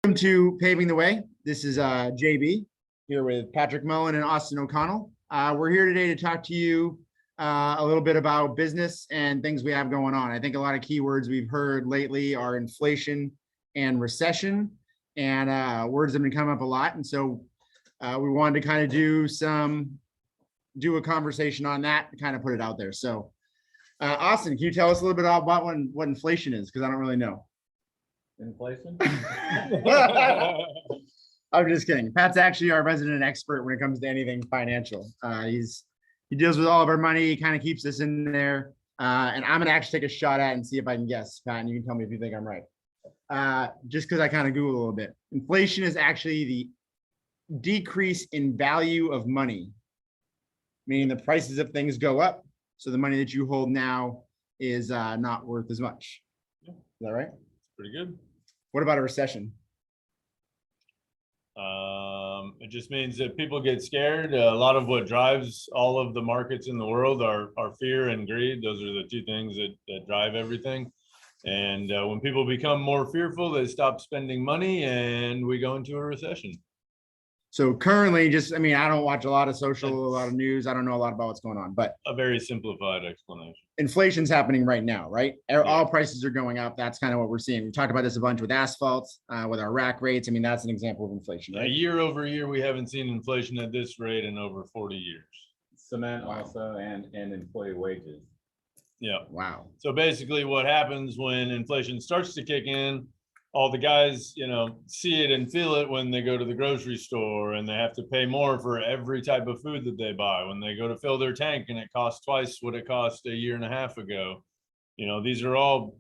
Welcome to Paving the Way. This is JB here with Patrick Mullen and Austin O'Connell. We're here today to talk to you a little bit about business and things we have going on. I think a lot of keywords we've heard lately are inflation and recession, and words have been coming up a lot. And so we wanted to kind of do a conversation on that and kind of put it out there. So Austin, can you tell us a little bit about what inflation is? Because I don't really know. Inflation? I'm just kidding. Pat's actually our resident expert when it comes to anything financial. He deals with all of our money. He kind of keeps us in there. And I'm gonna actually take a shot at it and see if I can guess, Pat, and you can tell me if you think I'm right. Just because I kind of Google a little bit. Inflation is actually the decrease in value of money, meaning the prices of things go up. So the money that you hold now is not worth as much. Is that right? Pretty good. What about a recession? It just means that people get scared. A lot of what drives all of the markets in the world are fear and greed. Those are the two things that drive everything. And when people become more fearful, they stop spending money and we go into a recession. So currently, I don't watch a lot of social, a lot of news. I don't know a lot about what's going on, but a very simplified explanation. Inflation's happening right now, right? Yeah. All prices are going up. That's kind of what we're seeing. We talked about this a bunch with asphalt, with our rack rates. I mean, that's an example of inflation, right? Year over year, we haven't seen inflation at this rate in over 40 years. Cement also, and employee wages. Yeah. Wow. So basically what happens when inflation starts to kick in, all the guys, see it and feel it when they go to the grocery store and they have to pay more for every type of food that they buy. When they go to fill their tank and it costs twice what it cost a year and a half ago. These are all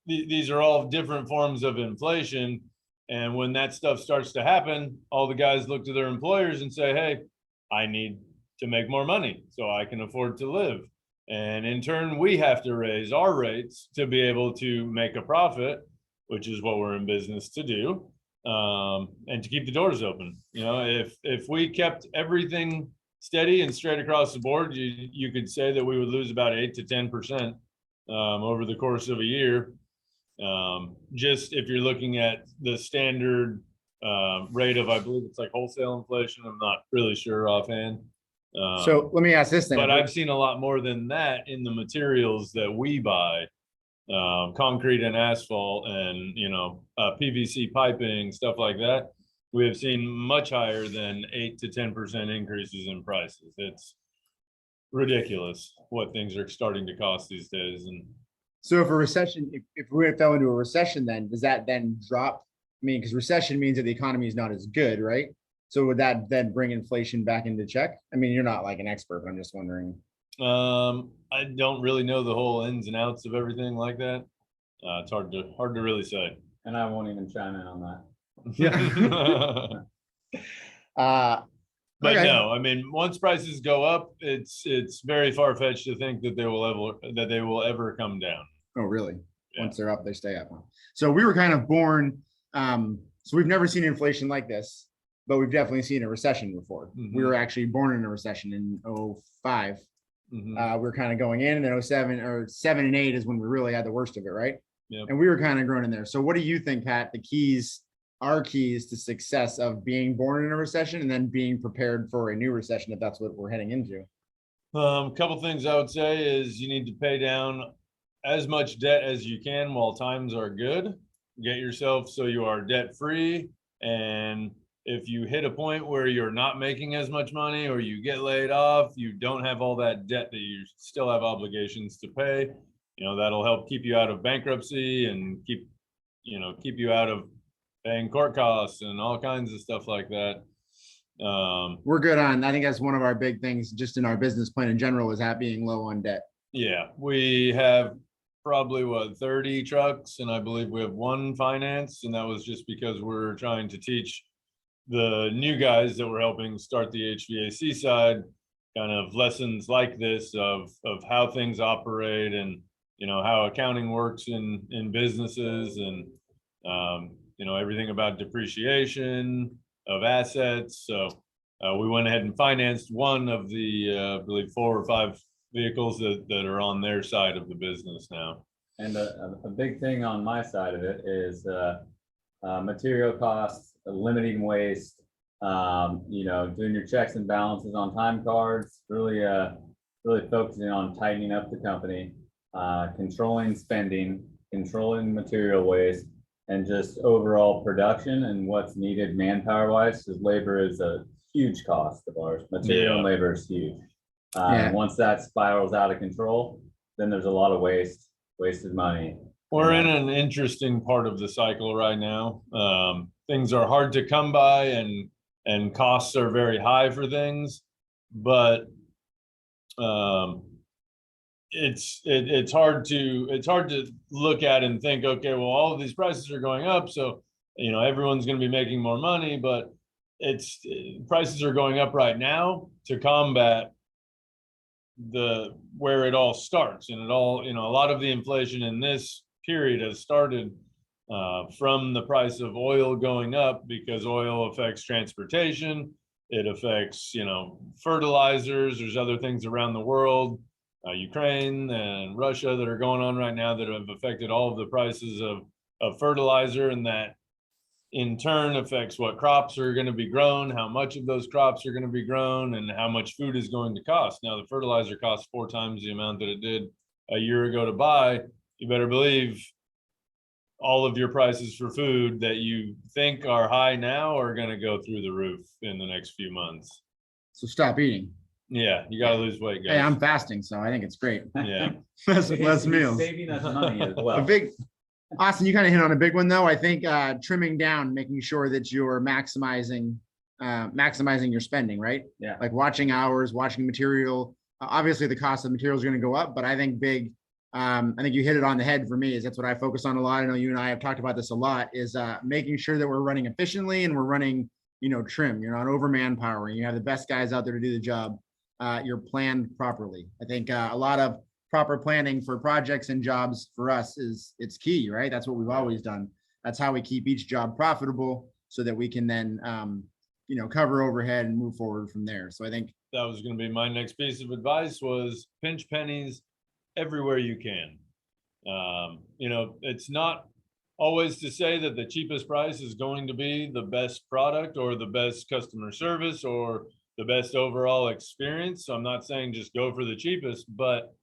different forms of inflation. And when that stuff starts to happen, all the guys look to their employers and say, hey, I need to make more money so I can afford to live. And in turn, we have to raise our rates to be able to make a profit, which is what we're in business to do, and to keep the doors open. If we kept everything steady and straight across the board, you could say that we would lose about 8 to 10% over the course of a year. Just if you're looking at the standard rate of, I believe it's like wholesale inflation. I'm not really sure offhand. So let me ask this thing. But I've seen a lot more than that in the materials that we buy. Concrete and asphalt and PVC piping, stuff like that. We have seen much higher than 8 to 10% increases in prices. It's ridiculous what things are starting to cost these days. And so if a recession, if we fell into a recession, then does that then drop? I mean, because recession means that the economy is not as good, right? So would that then bring inflation back into check? I mean, you're not like an expert, but I'm just wondering. I don't really know the whole ins and outs of everything like that. It's hard to really say. And I won't even chime in on that. Yeah. But okay. No, I mean, once prices go up, it's very far-fetched to think that they will ever come down. Oh, really? Yeah. Once they're up, they stay up. So we were kind of born. So we've never seen inflation like this, but we've definitely seen a recession before. Mm-hmm. We were actually born in a recession in 2005. Mm-hmm. We were kind of going in, and then 2007 or 7 and 8 is when we really had the worst of it, right? Yep. And we were kind of growing in there. So what do you think, Pat, our keys to success of being born in a recession and then being prepared for a new recession, if that's what we're heading into? A couple things I would say is you need to pay down as much debt as you can while times are good. Get yourself so you are debt free, and if you hit a point where you're not making as much money or you get laid off, you don't have all that debt that you still have obligations to pay. That'll help keep you out of bankruptcy and keep you out of paying court costs and all kinds of stuff like that. We're good on, I think that's one of our big things just in our business plan in general, is that being low on debt. Yeah, we have probably 30 trucks, and I believe we have one finance, and that was just because we're trying to teach the new guys that we're helping start the HVAC side kind of lessons like this of how things operate and how accounting works in businesses, and everything about depreciation of assets. So we went ahead and financed one of the I believe 4 or 5 vehicles that are on their side of the business now. And a big thing on my side of it is material costs, limiting waste, doing your checks and balances on time cards, really focusing on tightening up the company, controlling spending, controlling material waste, and just overall production and what's needed manpower wise, because labor is a huge cost of ours. Material and labor is huge. And once that spirals out of control, then there's a lot of wasted money. We're in an interesting part of the cycle right now. Things are hard to come by and costs are very high for things, but it's hard to look at and think, okay, well, all of these prices are going up, so everyone's going to be making more money, but prices are going up right now to combat where it all starts. And a lot of the inflation in this period has started from the price of oil going up, because oil affects transportation, it affects fertilizers. There's other things around the world, Ukraine and Russia, that are going on right now that have affected all of the prices of fertilizer, and that in turn affects what crops are going to be grown, how much of those crops are going to be grown, and how much food is going to cost. Now, the fertilizer costs 4 times the amount that it did a year ago to buy. You better believe all of your prices for food that you think are high now are going to go through the roof in the next few months. So stop eating. Yeah, you got to lose weight, guys. Hey, I'm fasting, so I think it's great. Yeah. less meals. Saving us money as well. Austin, you kind of hit on a big one though. I think trimming down, making sure that you're maximizing your spending, right? Yeah. Like watching hours, watching material. Obviously, the cost of material is going to go up, but I think I think you hit it on the head for me. Is that's what I focus on a lot. I know you and I have talked about this a lot. Is making sure that we're running efficiently and we're running, trim. You're not over manpower. You have the best guys out there to do the job. You're planned properly. I think a lot of proper planning for projects and jobs for us it's key, right? That's what we've always done. That's how we keep each job profitable, so that we can then cover overhead and move forward from there. So I think that was going to be my next piece of advice, was pinch pennies everywhere you can. It's not always to say that the cheapest price is going to be the best product or the best customer service or the best overall experience. So I'm not saying just go for the cheapest, but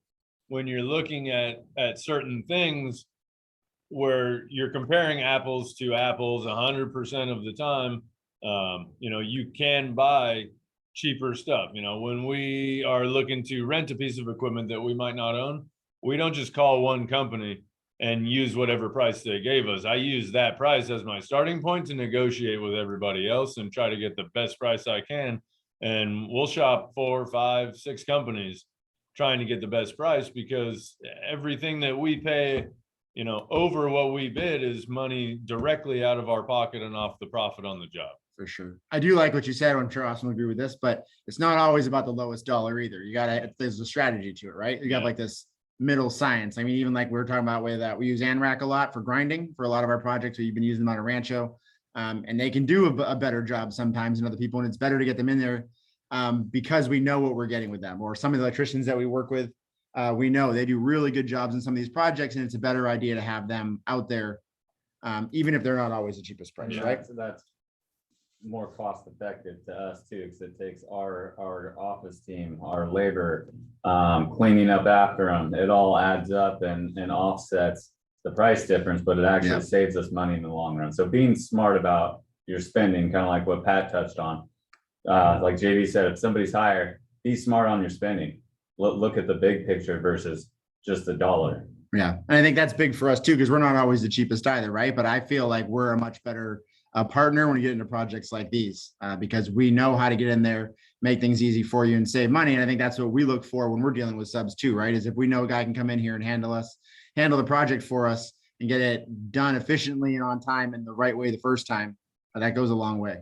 when you're looking at certain things where you're comparing apples to apples 100% of the time, you can buy cheaper stuff. When we are looking to rent a piece of equipment that we might not own, we don't just call one company and use whatever price they gave us. I use that price as my starting point to negotiate with everybody else and try to get the best price I can. And we'll shop 4, 5, 6 companies trying to get the best price, because everything that we pay, over what we bid is money directly out of our pocket and off the profit on the job. For sure. I do like what you said. I'm sure Austin will agree with this, but it's not always about the lowest dollar either. There's a strategy to it, right? You got like this middle science. I mean, even like we were talking about with that, we use ANRAC a lot for grinding for a lot of our projects. We've been using them on a Rancho, and they can do a better job sometimes than other people. And it's better to get them in there because we know what we're getting with them. Or some of the electricians that we work with, we know they do really good jobs in some of these projects, and it's a better idea to have them out there, even if they're not always the cheapest price, right? So that's more cost effective to us too, because it takes our office team, our labor, cleaning up after them. It all adds up and offsets the price difference, but it actually saves us money in the long run. So being smart about your spending, kind of like what Pat touched on, like JV said, if somebody's higher, be smart on your spending. Look at the big picture versus just the dollar. Yeah, and I think that's big for us too, because we're not always the cheapest either, right? But I feel like we're a much better partner when you get into projects like these, because we know how to get in there, make things easy for you and save money. And I think that's what we look for when we're dealing with subs too, right? Is if we know a guy can come in here and handle the project for us and get it done efficiently and on time and the right way the first time, that goes a long way.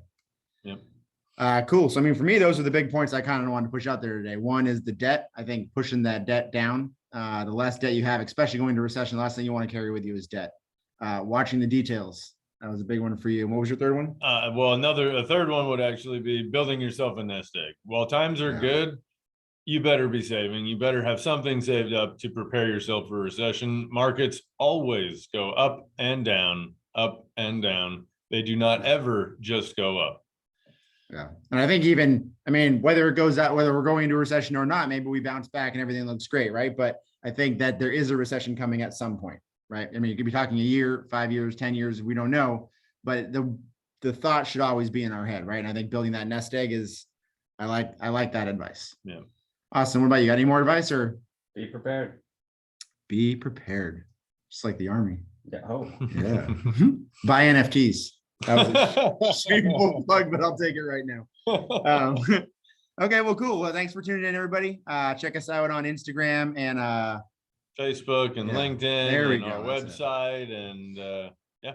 Yeah. Cool. So, I mean, for me, those are the big points I kind of wanted to push out there today. One is the debt. I think pushing that debt down, the less debt you have, especially going into recession, the last thing you want to carry with you is debt. Watching the details. That was a big one for you. And what was your third one? Well, a third one would actually be building yourself a nest egg. While times are good, you better be saving. You better have something saved up to prepare yourself for recession. Markets always go up and down, up and down. They do not ever just go up. Yeah. And I think even, I mean, whether it goes out, whether we're going into a recession or not, maybe we bounce back and everything looks great, right? But I think that there is a recession coming at some point, right? I mean, you could be talking a year, 5 years, 10 years, we don't know, but the thought should always be in our head, right? And I think building that nest egg is, I like that advice. Yeah. Austin, what about you? Got any more advice or? Be prepared. Be prepared. Just like the army. Yeah. Oh, Yeah. Buy NFTs. That was a shameful plug, but I'll take it right now. Okay, well, cool. Well, thanks for tuning in, everybody. Check us out on Instagram and Facebook and Yeah, LinkedIn there we and our go, that's it. website. And yeah,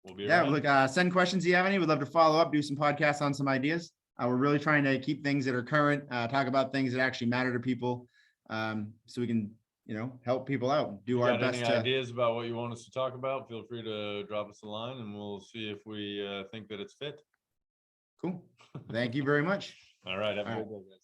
we'll be yeah, around. look, send questions if you have any. We'd love to follow up, do some podcasts on some ideas. We're really trying to keep things that are current, talk about things that actually matter to people, so we can, help people out, do our Got best any to. ideas about what you want us to talk about? Feel free to drop us a line and we'll see if we think that it's fit. Cool. Thank you very much. All right. Have a All good right. day, guys.